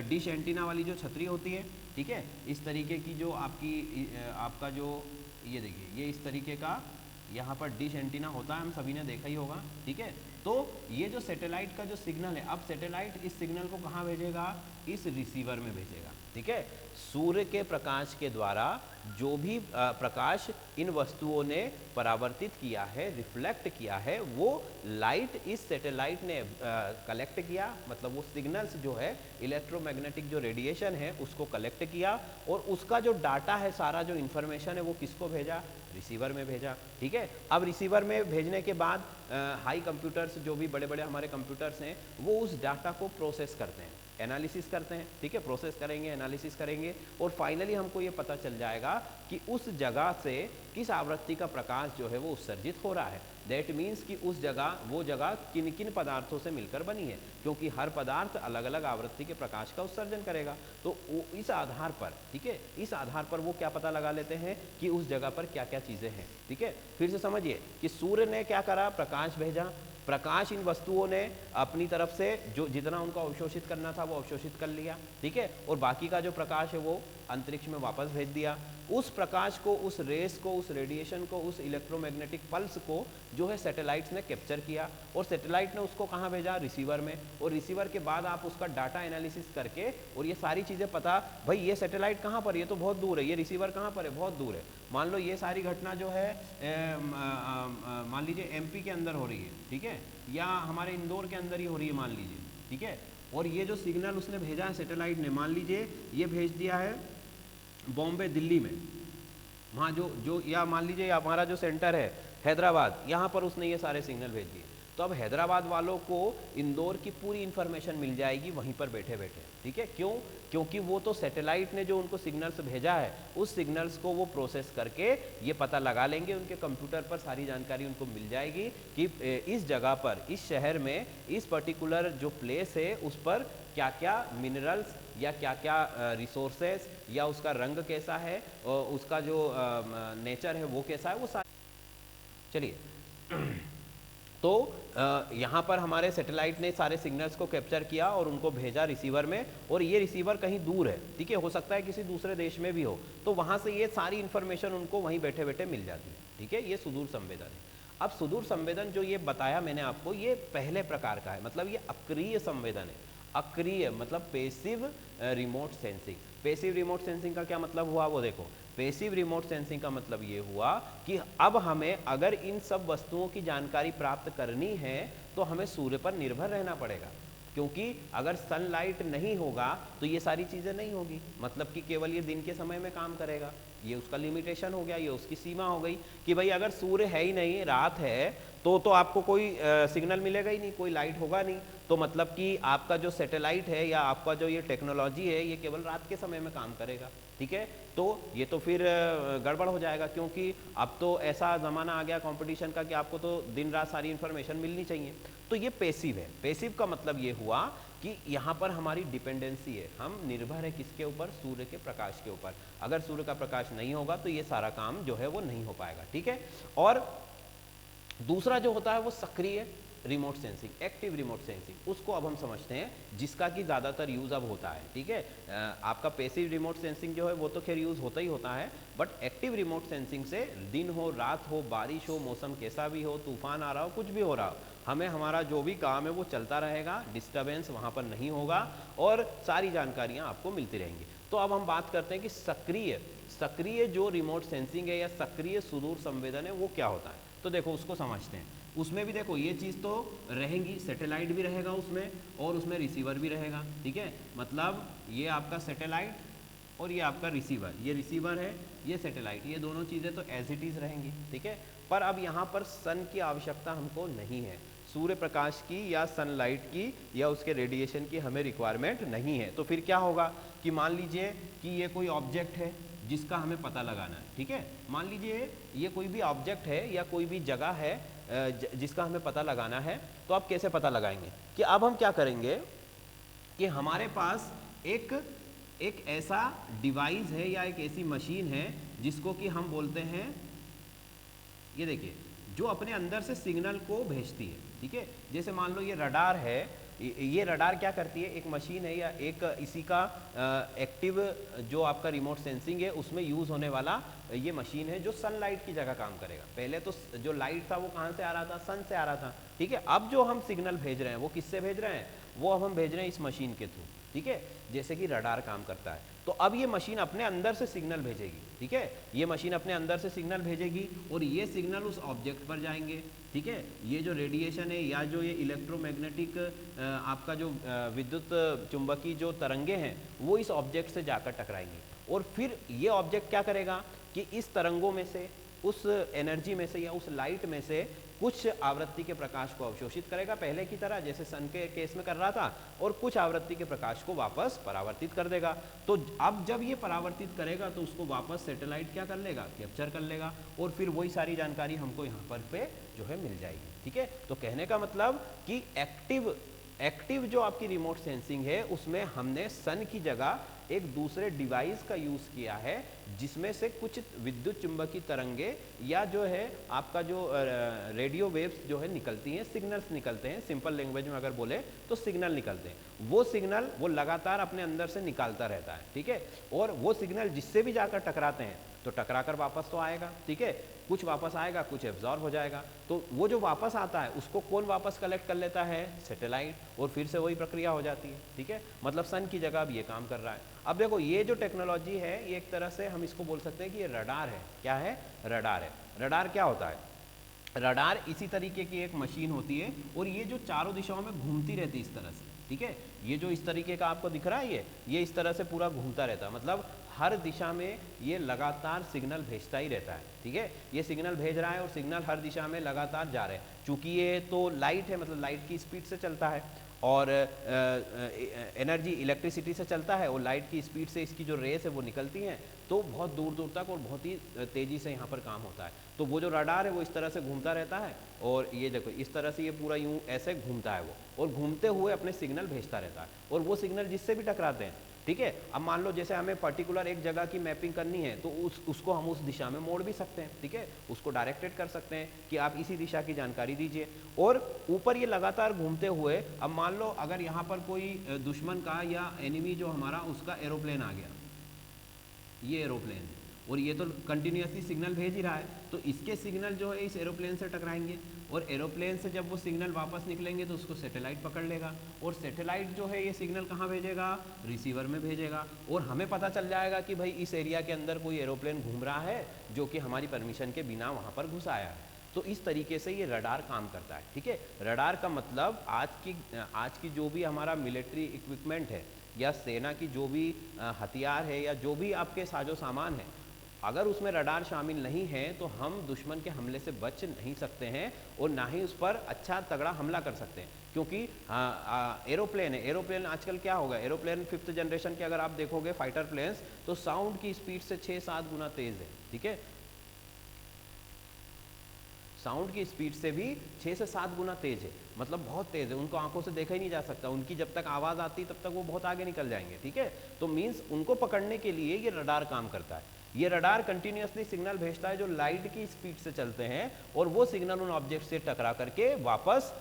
डिश एंटीना वाली जो छतरी होती है, ठीक है, इस तरीके की जो आपका जो ये देखिए, ये इस तरीके का यहाँ पर डिश एंटीना होता है, हम सभी ने देखा ही होगा। ठीक है, तो ये जो सैटेलाइट का जो सिग्नल है, अब सैटेलाइट इस सिग्नल को कहाँ भेजेगा, इस रिसीवर में भेजेगा। ठीक है, सूर्य के प्रकाश के द्वारा जो भी प्रकाश इन वस्तुओं ने परावर्तित किया है, रिफ्लेक्ट किया है, वो लाइट इस सैटेलाइट ने कलेक्ट किया, मतलब वो सिग्नल्स जो है, इलेक्ट्रोमैग्नेटिक जो रेडिएशन है उसको कलेक्ट किया, और उसका जो डाटा है, सारा जो इंफॉर्मेशन है वो किसको भेजा, रिसीवर में भेजा। ठीक है, अब रिसीवर में भेजने के बाद हाई कंप्यूटर्स, जो भी बड़े बड़े हमारे कंप्यूटर्स हैं, वो उस डाटा को प्रोसेस करते हैं, एनालिसिस करते हैं। ठीक है, प्रोसेस करेंगे, एनालिसिस करेंगे, और फाइनली हमको ये पता चल जाएगा कि उस जगह से किस आवृत्ति का प्रकाश जो है वो उत्सर्जित हो रहा है। दैट मीन्स कि उस जगह, वो जगह किन किन पदार्थों से मिलकर बनी है, क्योंकि हर पदार्थ अलग अलग आवृत्ति के प्रकाश का उत्सर्जन करेगा। तो इस आधार पर, ठीक है, इस आधार पर वो क्या पता लगा लेते हैं कि उस जगह पर क्या क्या चीज़ें हैं। ठीक है, फिर से समझिए कि सूर्य ने क्या करा, प्रकाश भेजा, प्रकाश इन वस्तुओं ने अपनी तरफ से जो जितना उनको अवशोषित करना था वो अवशोषित कर लिया। ठीक है, और बाकी का जो प्रकाश है वो अंतरिक्ष में वापस भेज दिया। उस प्रकाश को, उस रेस को, उस रेडिएशन को, उस इलेक्ट्रोमैग्नेटिक पल्स को जो है सैटेलाइट्स ने कैप्चर किया और सैटेलाइट ने उसको कहाँ भेजा, रिसीवर में। और रिसीवर के बाद आप उसका डाटा एनालिसिस करके और ये सारी चीज़ें पता, भाई ये सैटेलाइट कहाँ पर, ये तो बहुत दूर है, ये रिसीवर कहाँ पर है, बहुत दूर है। मान लो ये सारी घटना जो है मान लीजिए एमपी के अंदर हो रही है, ठीक है, या हमारे इंदौर के अंदर ही हो रही है मान लीजिए, ठीक है। और ये जो सिग्नल उसने भेजा है सैटेलाइट ने, मान लीजिए ये भेज दिया है बॉम्बे दिल्ली में, वहाँ जो या मान लीजिए हमारा जो सेंटर है हैदराबाद, यहाँ पर उसने ये सारे सिग्नल भेज दिए। तो अब हैदराबाद वालों को इंदौर की पूरी इन्फॉर्मेशन मिल जाएगी वहीं पर बैठे बैठे, ठीक है। क्यों? क्योंकि वो तो सैटेलाइट ने जो उनको सिग्नल्स भेजा है उस सिग्नल्स को वो प्रोसेस करके ये पता लगा लेंगे, उनके कंप्यूटर पर सारी जानकारी उनको मिल जाएगी कि इस जगह पर, इस शहर में, इस पर्टिकुलर जो प्लेस है उस पर क्या क्या मिनरल्स या क्या क्या रिसोर्सेस या उसका रंग कैसा है और उसका जो नेचर है वो कैसा है, वो सारे। चलिए तो यहाँ पर हमारे सैटेलाइट ने सारे सिग्नल्स को कैप्चर किया और उनको भेजा रिसीवर में, और ये रिसीवर कहीं दूर है, ठीक है, हो सकता है किसी दूसरे देश में भी हो, तो वहाँ से ये सारी इन्फॉर्मेशन उनको वहीं बैठे बैठे मिल जाती है, ठीक है। ये सुदूर संवेदन है। अब सुदूर संवेदन जो ये बताया मैंने आपको, ये पहले प्रकार का है, मतलब ये अक्रिय संवेदन है। अक्रिय मतलब passive remote sensing. Passive remote sensing का क्या मतलब हुआ वो देखो। पैसिव रिमोट सेंसिंग का मतलब ये हुआ कि अब हमें अगर इन सब वस्तुओं की जानकारी प्राप्त करनी है तो हमें सूर्य पर निर्भर रहना पड़ेगा, क्योंकि अगर सनलाइट नहीं होगा तो ये सारी चीज़ें नहीं होगी, मतलब कि केवल ये दिन के समय में काम करेगा, ये उसका लिमिटेशन हो गया, ये उसकी सीमा हो गई कि भाई अगर सूर्य है ही नहीं, रात है, तो आपको कोई सिग्नल मिलेगा ही नहीं, कोई लाइट होगा नहीं, तो मतलब कि आपका जो सैटेलाइट है या आपका जो ये टेक्नोलॉजी है ये केवल रात के समय में काम करेगा, ठीक है। तो ये तो फिर गड़बड़ हो जाएगा, क्योंकि अब तो ऐसा ज़माना आ गया कंपटीशन का कि आपको तो दिन रात सारी इन्फॉर्मेशन मिलनी चाहिए। तो ये पैसिव है। पैसिव का मतलब ये हुआ कि यहाँ पर हमारी डिपेंडेंसी है, हम निर्भर है किसके ऊपर, सूर्य के प्रकाश के ऊपर। अगर सूर्य का प्रकाश नहीं होगा तो ये सारा काम जो है वो नहीं हो पाएगा, ठीक है। और दूसरा जो होता है वो सक्रिय remote sensing, active remote sensing, उसको अब हम समझते हैं, जिसका कि ज़्यादातर यूज़ अब होता है, ठीक है। आपका पैसिव रिमोट सेंसिंग जो है वो तो खैर यूज़ होता ही होता है, बट एक्टिव रिमोट सेंसिंग से दिन हो, रात हो, बारिश हो, मौसम कैसा भी हो, तूफान आ रहा हो, कुछ भी हो रहा हो, हमें हमारा जो भी काम है वो चलता रहेगा, डिस्टर्बेंस वहाँ पर नहीं होगा और सारी जानकारियाँ आपको मिलती रहेंगी। तो अब हम बात करते हैं कि सक्रिय जो रिमोट सेंसिंग है या सक्रिय सुदूर संवेदन है वो क्या होता है। तो देखो उसको समझते हैं। उसमें भी देखो ये चीज़ तो रहेंगी, सैटेलाइट भी रहेगा उसमें और उसमें रिसीवर भी रहेगा, ठीक है। मतलब ये आपका सैटेलाइट और ये आपका रिसीवर, ये रिसीवर है, ये सैटेलाइट, ये दोनों चीज़ें तो एज इट इज़ रहेंगी, ठीक है। पर अब यहाँ पर सन की आवश्यकता हमको नहीं है, सूर्य प्रकाश की या सनलाइट की या उसके रेडिएशन की हमें रिक्वायरमेंट नहीं है। तो फिर क्या होगा कि मान लीजिए कि ये कोई ऑब्जेक्ट है जिसका हमें पता लगाना है, ठीक है। मान लीजिए ये कोई भी ऑब्जेक्ट है या कोई भी जगह है जिसका हमें पता लगाना है, तो आप कैसे पता लगाएंगे कि अब हम क्या करेंगे कि हमारे पास एक ऐसा डिवाइस है या एक ऐसी मशीन है जिसको कि हम बोलते हैं, ये देखिए, जो अपने अंदर से सिग्नल को भेजती है, ठीक है। जैसे मान लो ये रडार है, ये रडार क्या करती है, एक मशीन है या एक इसी का एक्टिव जो आपका रिमोट सेंसिंग है उसमें यूज़ होने वाला ये मशीन है जो सनलाइट की जगह काम करेगा। पहले तो जो लाइट था वो कहाँ से आ रहा था, सन से आ रहा था, ठीक है। अब जो हम सिग्नल भेज रहे हैं वो किससे भेज रहे हैं, वो अब हम भेज रहे हैं इस मशीन के थ्रू, ठीक है, जैसे कि रडार काम करता है। तो अब ये मशीन अपने अंदर से सिग्नल भेजेगी, ठीक है, ये मशीन अपने अंदर से सिग्नल भेजेगी और ये सिग्नल उस ऑब्जेक्ट पर जाएंगे, ठीक है। ये जो रेडिएशन है या जो ये इलेक्ट्रोमैग्नेटिक आपका जो विद्युत चुंबकीय जो तरंगे हैं वो इस ऑब्जेक्ट से जाकर टकराएंगी और फिर ये ऑब्जेक्ट क्या करेगा कि इस तरंगों में से, उस एनर्जी में से या उस लाइट में से कुछ आवृत्ति के प्रकाश को अवशोषित करेगा, पहले की तरह जैसे सन के केस में कर रहा था, और कुछ आवृत्ति के प्रकाश को वापस परावर्तित कर देगा। तो अब जब ये परावर्तित करेगा तो उसको वापस सैटेलाइट क्या कर लेगा, कैप्चर कर लेगा और फिर वही सारी जानकारी हमको यहाँ पर पे जो है मिल जाएगी, ठीक है। तो कहने का मतलब कि एक्टिव जो आपकी रिमोट सेंसिंग है उसमें हमने सन की जगह एक दूसरे डिवाइस का यूज किया है जिसमें से कुछ विद्युत चुंबकीय तरंगे या जो है आपका जो रेडियो वेव्स जो है निकलती हैं, सिग्नल्स निकलते हैं, सिंपल लैंग्वेज में अगर बोले तो सिग्नल निकलते हैं। वो सिग्नल वो लगातार अपने अंदर से निकालता रहता है, ठीक है। और वो सिग्नल जिससे भी जाकर टकराते हैं तो टकरा कर वापस तो आएगा, ठीक है, कुछ वापस आएगा, कुछ एब्जॉर्ब हो जाएगा। तो वो जो वापस आता है उसको कौन वापस कलेक्ट कर लेता है? सैटेलाइट, और फिर से वही प्रक्रिया हो जाती है, ठीक है। मतलब सन की जगह अब ये काम कर रहा है। अब देखो ये जो टेक्नोलॉजी है ये एक तरह से हम इसको बोल सकते हैं कि ये रडार है। क्या है? रडार है। रडार क्या होता है? रडार इसी तरीके की एक मशीन होती है और ये जो चारों दिशाओं में घूमती रहती है इस तरह से, ठीक है। ये जो इस तरीके का आपको दिख रहा है ये इस तरह से पूरा घूमता रहता है, मतलब हर दिशा में ये लगातार सिग्नल भेजता ही रहता है, ठीक है। ये सिग्नल भेज रहा है और सिग्नल हर दिशा में लगातार जा रहे हैं। चूंकि ये तो लाइट है, मतलब लाइट की स्पीड से चलता है और एनर्जी इलेक्ट्रिसिटी से चलता है और लाइट की स्पीड से इसकी जो रेस है वो निकलती हैं, तो बहुत दूर दूर तक और बहुत ही तेज़ी से यहाँ पर काम होता है। तो वो जो रडार है वो इस तरह से घूमता रहता है और ये देखो इस तरह से ये पूरा यूं ऐसे घूमता है वो, और घूमते हुए अपने सिग्नल भेजता रहता है और वो सिग्नल जिससे भी टकराते हैं, ठीक है। अब मान लो जैसे हमें पर्टिकुलर एक जगह की मैपिंग करनी है तो उसको हम उस दिशा में मोड़ भी सकते हैं, ठीक है। उसको डायरेक्टेड कर सकते हैं कि आप इसी दिशा की जानकारी दीजिए। और ऊपर ये लगातार घूमते हुए, अब मान लो अगर यहाँ पर कोई दुश्मन का या एनिमी जो हमारा उसका एरोप्लेन आ गया, ये एरोप्लेन, और ये तो कंटिन्यूसली सिग्नल भेज ही रहा है, तो इसके सिग्नल जो है इस एरोप्लेन से टकराएंगे और एरोप्लेन से जब वो सिग्नल वापस निकलेंगे तो उसको सैटेलाइट पकड़ लेगा और सैटेलाइट जो है ये सिग्नल कहाँ भेजेगा? रिसीवर में भेजेगा और हमें पता चल जाएगा कि भाई इस एरिया के अंदर कोई एरोप्लेन घूम रहा है जो कि हमारी परमिशन के बिना वहाँ पर घुस आया है। तो इस तरीके से ये रडार काम करता है, ठीक है। रडार का मतलब आज की जो भी हमारा मिलिट्री इक्विपमेंट है या सेना की जो भी हथियार है या जो भी आपके साजो सामान है, अगर उसमें रडार शामिल नहीं है तो हम दुश्मन के हमले से बच नहीं सकते हैं और ना ही उस पर अच्छा तगड़ा हमला कर सकते हैं। क्योंकि एरोप्लेन है, एरोप्लेन आजकल क्या होगा, एरोप्लेन 5th जनरेशन के अगर आप देखोगे फाइटर प्लेन्स तो साउंड की स्पीड से 6-7 गुना तेज है, ठीक है। साउंड की स्पीड से भी 6 से 7 गुना तेज है, मतलब बहुत तेज है, उनको आंखों से देखा ही नहीं जा सकता, उनकी जब तक आवाज आती तब तक वो बहुत आगे निकल जाएंगे, ठीक है। तो मीन्स उनको पकड़ने के लिए ये रडार काम करता है। ये रडार कंटिन्यूसली सिग्नल भेजता है जो लाइट की स्पीड से चलते हैं और वो सिग्नल उन ऑब्जेक्ट से टकरा करके वापस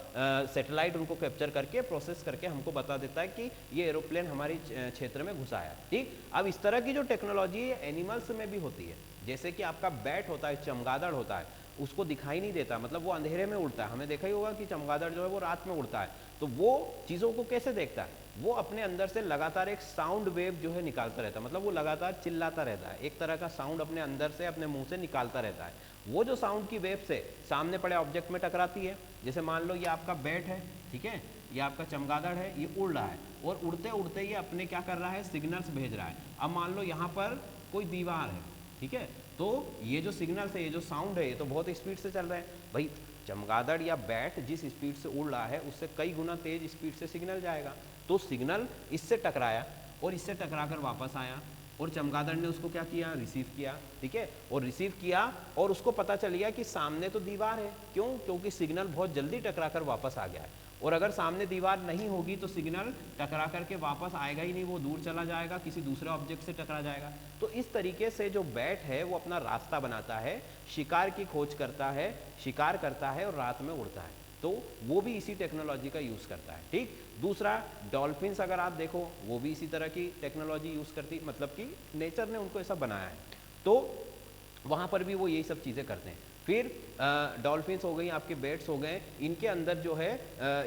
सैटेलाइट उनको कैप्चर करके प्रोसेस करके हमको बता देता है कि ये एरोप्लेन हमारे क्षेत्र में घुसा है, ठीक। अब इस तरह की जो टेक्नोलॉजी है एनिमल्स में भी होती है, जैसे कि आपका बैट होता है, चमगादड़ होता है, उसको दिखाई नहीं देता, मतलब वो अंधेरे में उड़ता है। हमें देखा ही होगा कि चमगादड़ जो है वो रात में उड़ता है, तो वो चीज़ों को कैसे देखता है? वो अपने अंदर से लगातार एक साउंड वेव जो है निकालता रहता है, मतलब वो लगातार चिल्लाता रहता है, एक तरह का साउंड अपने अंदर से अपने मुंह से निकालता रहता है। वो जो साउंड की वेव से सामने पड़े ऑब्जेक्ट में टकराती है, जैसे मान लो ये आपका बैट है, ठीक है, ये आपका चमगादड़ है, ये उड़ रहा है और उड़ते उड़ते ये अपने क्या कर रहा है? सिग्नल्स भेज रहा है। अब मान लो यहाँ पर कोई दीवार है, ठीक है, तो ये जो सिग्नल्स है, ये जो साउंड है, ये तो बहुत स्पीड से चल रहा है भाई। चमगादड़ या बैट जिस स्पीड से उड़ रहा है उससे कई गुना तेज स्पीड से सिग्नल जाएगा, तो सिग्नल इससे टकराया और इससे टकराकर वापस आया और चमगादड़ ने उसको क्या किया? रिसीव किया, ठीक है। और रिसीव किया और उसको पता चल गया कि सामने तो दीवार है, क्यों? क्योंकि सिग्नल बहुत जल्दी टकराकर वापस आ गया है, और अगर सामने दीवार नहीं होगी तो सिग्नल टकरा करके वापस आएगा ही नहीं, वो दूर चला जाएगा, किसी दूसरे ऑब्जेक्ट से टकरा जाएगा। तो इस तरीके से जो बैट है वो अपना रास्ता बनाता है, शिकार की खोज करता है, शिकार करता है और रात में उड़ता है, तो वो भी इसी टेक्नोलॉजी का यूज़ करता है, ठीक। दूसरा, डॉल्फिन्स अगर आप देखो वो भी इसी तरह की टेक्नोलॉजी यूज़ करती, मतलब कि नेचर ने उनको ऐसा बनाया है, तो वहाँ पर भी वो यही सब चीज़ें करते हैं। फिर डॉल्फिन्स हो गई, आपके बेट्स हो गए, इनके अंदर जो है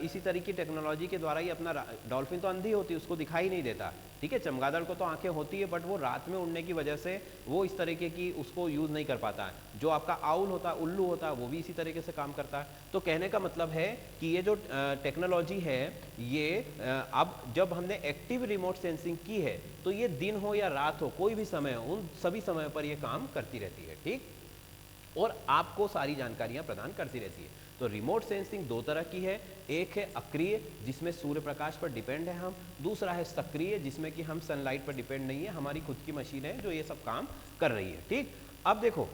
इसी तरह की टेक्नोलॉजी के द्वारा ही अपना, डॉल्फिन तो अंधी होती है, उसको दिखाई नहीं देता, ठीक है, चमगादड़ को तो आंखें होती है, बट वो रात में उड़ने की वजह से वो इस तरीके की उसको यूज़ नहीं कर पाता है। जो आपका आउल होता है, उल्लू होता है, वो भी इसी तरीके से काम करता है। तो कहने का मतलब है कि ये जो टेक्नोलॉजी है ये अब जब हमने एक्टिव रिमोट सेंसिंग की है तो ये दिन हो या रात हो, कोई भी समय हो, उन सभी समय पर ये काम करती रहती है, ठीक, और आपको सारी जानकारियां प्रदान करती रहती है। तो रिमोट सेंसिंग दो तरह की है, एक है अक्रिय जिसमें सूर्य प्रकाश पर डिपेंड है हम, दूसरा है सक्रिय जिसमें कि हम सनलाइट पर डिपेंड नहीं है, हमारी खुद की मशीन है जो ये सब काम कर रही है, ठीक। अब देखो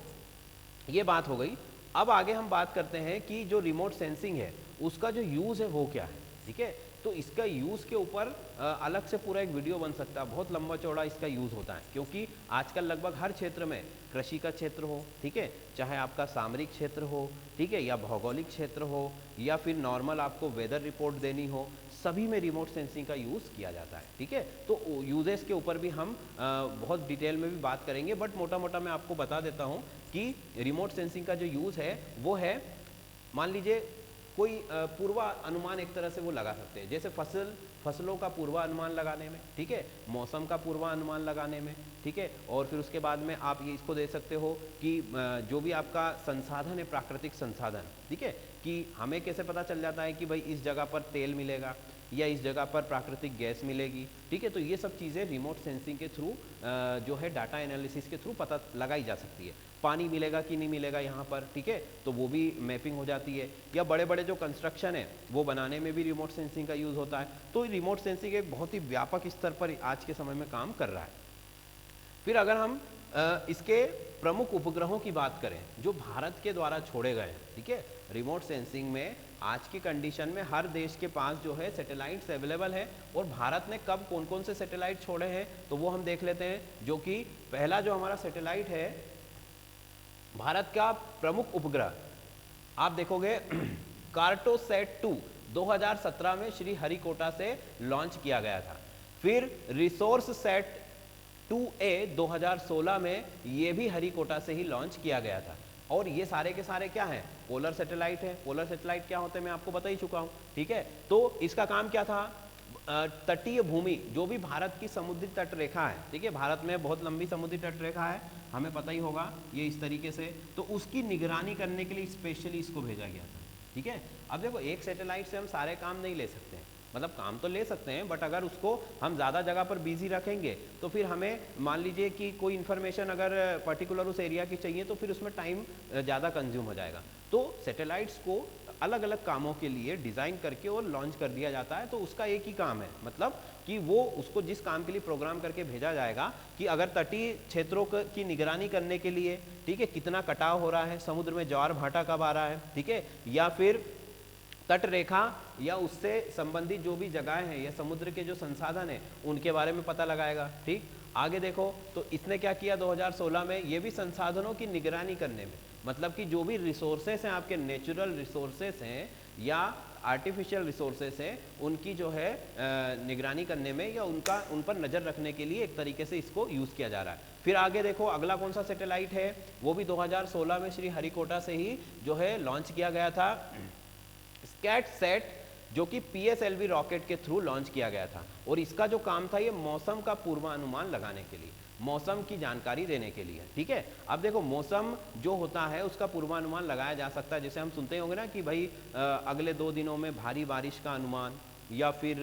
ये बात हो गई, अब आगे हम बात करते हैं कि जो रिमोट सेंसिंग है उसका जो यूज़ है वो क्या है, ठीक है। तो इसका यूज़ के ऊपर अलग से पूरा एक वीडियो बन सकता है, बहुत लंबा चौड़ा इसका यूज़ होता है, क्योंकि आजकल लगभग हर क्षेत्र में, कृषि का क्षेत्र हो, ठीक है, चाहे आपका सामरिक क्षेत्र हो, ठीक है, या भौगोलिक क्षेत्र हो, या फिर नॉर्मल आपको वेदर रिपोर्ट देनी हो, सभी में रिमोट सेंसिंग का यूज़ किया जाता है, ठीक है। तो यूजेस के ऊपर भी हम बहुत डिटेल में भी बात करेंगे, बट मोटा मोटा मैं आपको बता देता हूँ कि रिमोट सेंसिंग का जो यूज़ है वो है, मान लीजिए कोई पूर्वानुमान एक तरह से वो लगा सकते हैं, जैसे फसलों का पूर्वानुमान लगाने में, ठीक है, मौसम का पूर्वानुमान लगाने में, ठीक है, और फिर उसके बाद में आप ये इसको दे सकते हो कि जो भी आपका संसाधन है, प्राकृतिक संसाधन, ठीक है, कि हमें कैसे पता चल जाता है कि भाई इस जगह पर तेल मिलेगा या इस जगह पर प्राकृतिक गैस मिलेगी, ठीक है। तो ये सब चीज़ें रिमोट सेंसिंग के थ्रू जो है डाटा एनालिसिस के थ्रू पता लगाई जा सकती है। पानी मिलेगा कि नहीं मिलेगा यहाँ पर, ठीक है, तो वो भी मैपिंग हो जाती है। या बड़े बड़े जो कंस्ट्रक्शन है वो बनाने में भी रिमोट सेंसिंग का यूज़ होता है। तो रिमोट सेंसिंग एक बहुत ही व्यापक स्तर पर आज के समय में काम कर रहा है। फिर अगर हम इसके प्रमुख उपग्रहों की बात करें जो भारत के द्वारा छोड़े गए हैं, ठीक है, रिमोट सेंसिंग में आज की कंडीशन में हर देश के पास जो है सैटेलाइट्स अवेलेबल है, और भारत ने कब कौन कौन से सैटेलाइट छोड़े हैं तो वो हम देख लेते हैं। जो कि पहला जो हमारा सैटेलाइट है भारत का प्रमुख उपग्रह, आप देखोगे कार्टोसैट 2 2017 में श्री हरिकोटा से लॉन्च किया गया था। फिर रिसोर्स सेट 2A 2016 में ये भी हरिकोटा से ही लॉन्च किया गया था। और ये सारे के सारे क्या हैं, पोलर सैटेलाइट है। पोलर सैटेलाइट क्या होते हैं मैं आपको बता ही चुका हूँ, ठीक है। तो इसका काम क्या था, तटीय भूमि, जो भी भारत की समुद्री तट रेखा है, ठीक है, भारत में बहुत लंबी समुद्री तट रेखा है, हमें पता ही होगा ये इस तरीके से, तो उसकी निगरानी करने के लिए स्पेशली इसको भेजा गया था, ठीक है। अब देखो एक सैटेलाइट से हम सारे काम नहीं ले सकते हैं, मतलब काम तो ले सकते हैं, बट अगर उसको हम ज़्यादा जगह पर बिजी रखेंगे तो फिर हमें मान लीजिए कि कोई इन्फॉर्मेशन अगर पर्टिकुलर उस एरिया की चाहिए तो फिर उसमें टाइम ज़्यादा कंज्यूम हो जाएगा। तो सैटेलाइट्स को अलग अलग कामों के लिए डिज़ाइन करके और लॉन्च कर दिया जाता है। तो उसका एक ही काम है, मतलब कि वो उसको जिस काम के लिए प्रोग्राम करके भेजा जाएगा कि अगर तटीय क्षेत्रों की निगरानी करने के लिए, ठीक है, कितना कटाव हो रहा है, समुद्र में ज्वार भाटा कब आ रहा है, ठीक है, या फिर तट रेखा या उससे संबंधित जो भी जगह हैं या समुद्र के जो संसाधन हैं उनके बारे में पता लगाएगा, ठीक। आगे देखो तो इसने क्या किया 2016 में, ये भी संसाधनों की निगरानी करने में, मतलब कि जो भी रिसोर्सेस हैं, आपके नेचुरल रिसोर्सेस हैं या आर्टिफिशियल रिसोर्सेस हैं, उनकी जो है निगरानी करने में या उन पर नज़र रखने के लिए एक तरीके से इसको यूज़ किया जा रहा है। फिर आगे देखो अगला कौन सा सैटेलाइट है, वो भी 2016 में श्री हरिकोटा से ही जो है लॉन्च किया गया था, स्कैटसैट, जो कि PSLV रॉकेट के थ्रू लॉन्च किया गया था। और इसका जो काम था ये मौसम का पूर्वानुमान लगाने के लिए, मौसम की जानकारी देने के लिए, ठीक है। अब देखो मौसम जो होता है उसका पूर्वानुमान लगाया जा सकता है, जैसे हम सुनते होंगे ना कि भाई अगले 2 दिनों में भारी बारिश का अनुमान, या फिर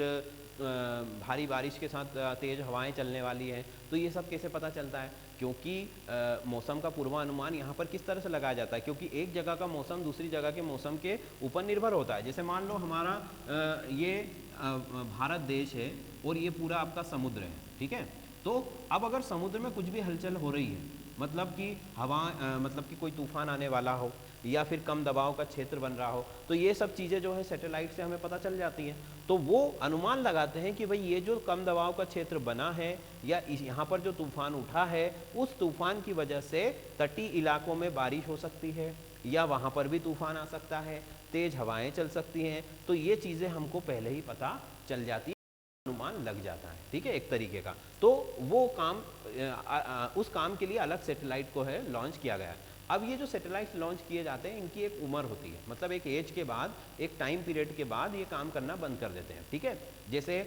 भारी बारिश के साथ तेज हवाएं चलने वाली हैं। तो ये सब कैसे पता चलता है, क्योंकि मौसम का पूर्वानुमान यहाँ पर किस तरह से लगाया जाता है, क्योंकि एक जगह का मौसम दूसरी जगह के मौसम के ऊपर निर्भर होता है। जैसे मान लो हमारा ये भारत देश है और ये पूरा आपका समुद्र है, ठीक है। तो अब अगर समुद्र में कुछ भी हलचल हो रही है, मतलब कि हवा मतलब कि कोई तूफान आने वाला हो या फिर कम दबाव का क्षेत्र बन रहा हो, तो ये सब चीज़ें जो है सैटेलाइट से हमें पता चल जाती हैं। तो वो अनुमान लगाते हैं कि भाई ये जो कम दबाव का क्षेत्र बना है या यहाँ पर जो तूफान उठा है, उस तूफान की वजह से तटीय इलाकों में बारिश हो सकती है या वहाँ पर भी तूफान आ सकता है, तेज हवाएं चल सकती हैं। तो ये चीज़ें हमको पहले ही पता चल जाती है, अनुमान लग जाता है, ठीक है, एक तरीके का। तो वो काम उस काम के लिए अलग सैटेलाइट को है लॉन्च किया गया है। अब ये जो सैटेलाइट लॉन्च किए जाते हैं इनकी एक उम्र होती है, मतलब एक एज के बाद, एक टाइम पीरियड के बाद ये काम करना बंद कर देते हैं, ठीक है। जैसे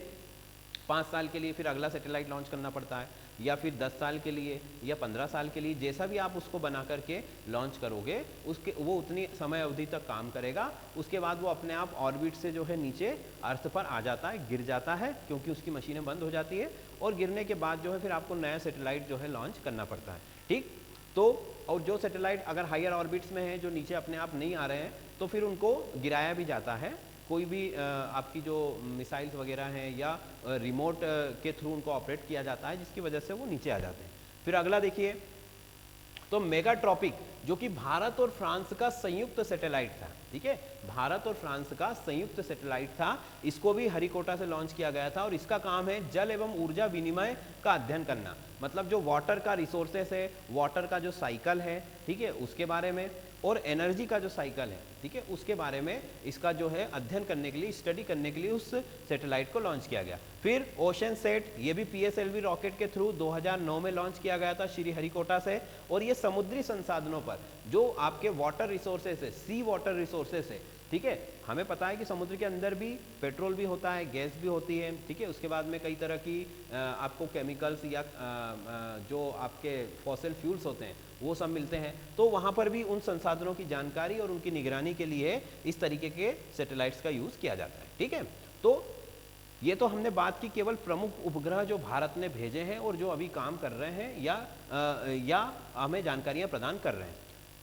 5 साल के लिए फिर अगला सैटेलाइट लॉन्च करना पड़ता है, या फिर 10 साल के लिए या 15 साल के लिए, जैसा भी आप उसको बना करके लॉन्च करोगे उसके वो उतनी समय अवधि तक काम करेगा। उसके बाद वो अपने आप ऑर्बिट से जो है नीचे अर्थ पर आ जाता है, गिर जाता है, क्योंकि उसकी मशीनें बंद हो जाती है, और गिरने के बाद जो है फिर आपको नया सैटेलाइट जो है लॉन्च करना पड़ता है, ठीक। तो और जो सैटेलाइट अगर हायर ऑर्बिट्स में है, जो नीचे अपने आप नहीं आ रहे हैं, तो फिर उनको गिराया भी जाता है। कोई भी आपकी जो मिसाइल्स वगैरह हैं या रिमोट के थ्रू उनको ऑपरेट किया जाता है, जिसकी वजह से वो नीचे आ जाते हैं। फिर अगला देखिए, तो मेगाट्रॉपिक जो कि भारत और फ्रांस का संयुक्त सैटेलाइट था, ठीक है, भारत और फ्रांस का संयुक्त सैटेलाइट था, इसको भी हरिकोटा से लॉन्च किया गया था और इसका काम है जल एवं ऊर्जा विनिमय का अध्ययन करना, मतलब जो वाटर का रिसोर्सेस है, वाटर का जो साइकिल है, ठीक है, उसके बारे में, और एनर्जी का जो साइकिल है, ठीक है, उसके बारे में इसका जो है अध्ययन करने के लिए, स्टडी करने के लिए उस सैटेलाइट को लॉन्च किया गया। फिर ओशन सेट, ये भी पीएसएलवी रॉकेट के थ्रू 2009 में लॉन्च किया गया था श्रीहरिकोटा से, और ये समुद्री संसाधनों पर जो आपके वाटर रिसोर्सेस है, सी वाटर रिसोर्सेस है, ठीक है, हमें पता है कि समुद्र के अंदर भी पेट्रोल भी होता है, गैस भी होती है, ठीक है, उसके बाद में कई तरह की आपको केमिकल्स या जो आपके फॉसिल फ्यूल्स होते हैं वो सब मिलते हैं, तो वहाँ पर भी उन संसाधनों की जानकारी और उनकी निगरानी के लिए इस तरीके के सैटेलाइट्स का यूज़ किया जाता है, ठीक है। तो ये तो हमने बात की केवल प्रमुख उपग्रह जो भारत ने भेजे हैं और जो अभी काम कर रहे हैं या हमें जानकारियाँ प्रदान कर रहे हैं।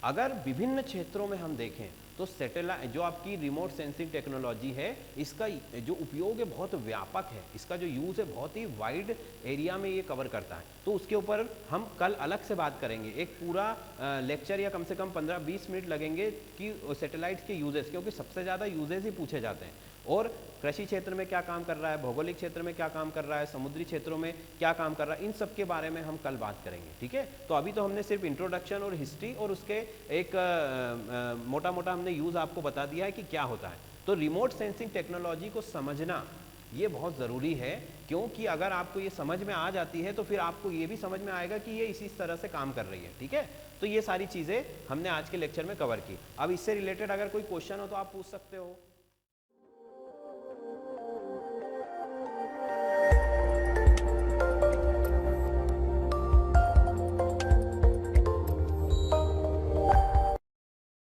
अगर विभिन्न क्षेत्रों में हम देखें तो सैटेलाइट जो आपकी रिमोट सेंसिंग टेक्नोलॉजी है, इसका जो उपयोग है बहुत व्यापक है, इसका जो यूज़ है बहुत ही वाइड एरिया में ये कवर करता है, तो उसके ऊपर हम कल अलग से बात करेंगे, एक पूरा लेक्चर या कम से कम 15-20 मिनट लगेंगे कि सैटेलाइट्स के यूजेस, क्योंकि सबसे ज़्यादा यूजेस ही पूछे जाते हैं, और कृषि क्षेत्र में क्या काम कर रहा है, भौगोलिक क्षेत्र में क्या काम कर रहा है, समुद्री क्षेत्रों में क्या काम कर रहा है, इन सब के बारे में हम कल बात करेंगे, ठीक है। तो अभी तो हमने सिर्फ इंट्रोडक्शन और हिस्ट्री और उसके एक मोटा मोटा हमने यूज़ आपको बता दिया है कि क्या होता है। तो रिमोट सेंसिंग टेक्नोलॉजी को समझना ये बहुत ज़रूरी है, क्योंकि अगर आपको ये समझ में आ जाती है तो फिर आपको ये भी समझ में आएगा कि ये इसी तरह से काम कर रही है, ठीक है। तो ये सारी चीज़ें हमने आज के लेक्चर में कवर की। अब इससे रिलेटेड अगर कोई क्वेश्चन हो तो आप पूछ सकते हो।